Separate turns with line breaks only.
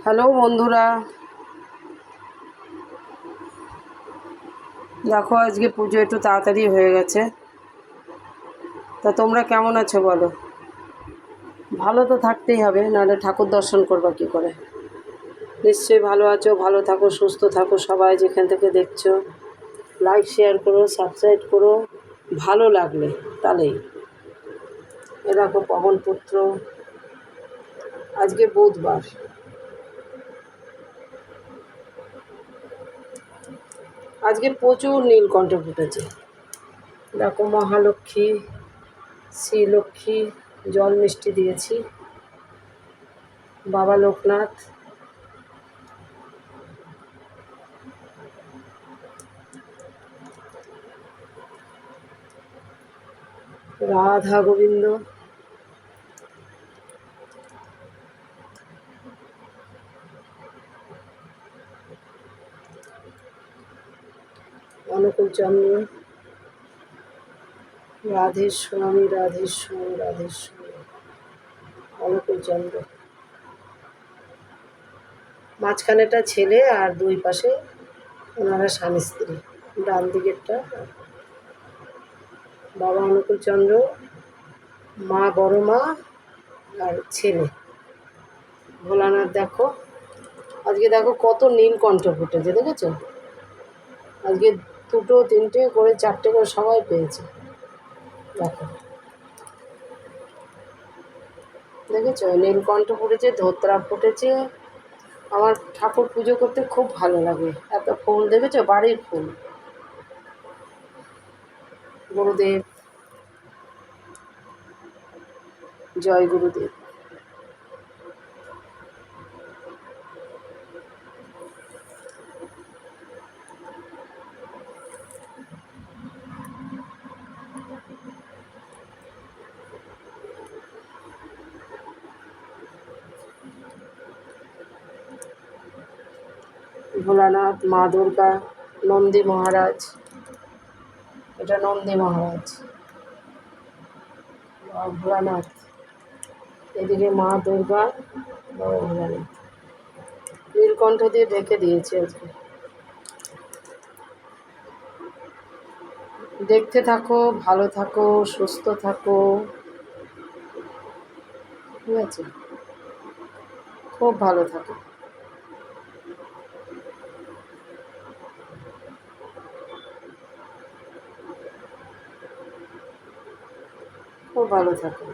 Hello বন্ধুরা, দেখো আজকে পুজো একটু তাড়াতাড়ি হয়ে গেছে। তা তোমরা কেমন আছো বলো? ভালো তো থাকতেই হবে, নাহলে ঠাকুর দর্শন করবা কী করে। নিশ্চয়ই ভালো আছো, ভালো থাকো, সুস্থ থাকো। সবাই যেখান থেকে দেখছো লাইক শেয়ার করো, সাবস্ক্রাইব করো ভালো লাগলে। তাহলেই এ দেখো পবনপুত্র, আজকে বুধবার, আজকে প্রচুর নীলকণ্ঠ ফুটেছে। দেখো মহালক্ষ্মী, শ্রীলক্ষ্মী জল মিষ্টি দিয়েছি, বাবা লোকনাথ, রাধা গোবিন্দ, অনুকূল চন্দ্র, রাধেস্বামী রাধেস্বামী রাধেস্বামী, অনুকূল চন্দ্র। মাঝখানেটা ছেলে আর দুই পাশে ওনারা স্বামী স্ত্রী। ডান দিকেরটা বাবা অনুকূল চন্দ্র, মা বড় মা আর ছেলে ভোলানাথ। দেখো আজকে দেখো কত নীলকণ্ঠ ফুটেছে, দেখেছো? আজকে দুটো তিনটে করে চারটে করে সবাই পেয়েছে। দেখো দেখেছো, নীলকণ্ঠ ফুটেছে, ধোত্রা ফুটেছে। আমার ঠাকুর পুজো করতে খুব ভালো লাগে। এত ফুল দেখেছো, বাড়ির ফুল। গুরুদেব, জয় গুরুদেব। ভোলানাথ, মা দুর্গা, নন্দী মহারাজ, এটা নন্দী মহারাজ, ভোলানাথ, এদিকে মা দুর্গা, বাবা ভোলানাথ। নীলকণ্ঠ দিয়ে ঢেকে দিয়েছি আজকে। দেখতে থাকো, ভালো থাকো, সুস্থ থাকো, ঠিক আছে? খুব ভালো থাকো, খুব ভালো থাকো।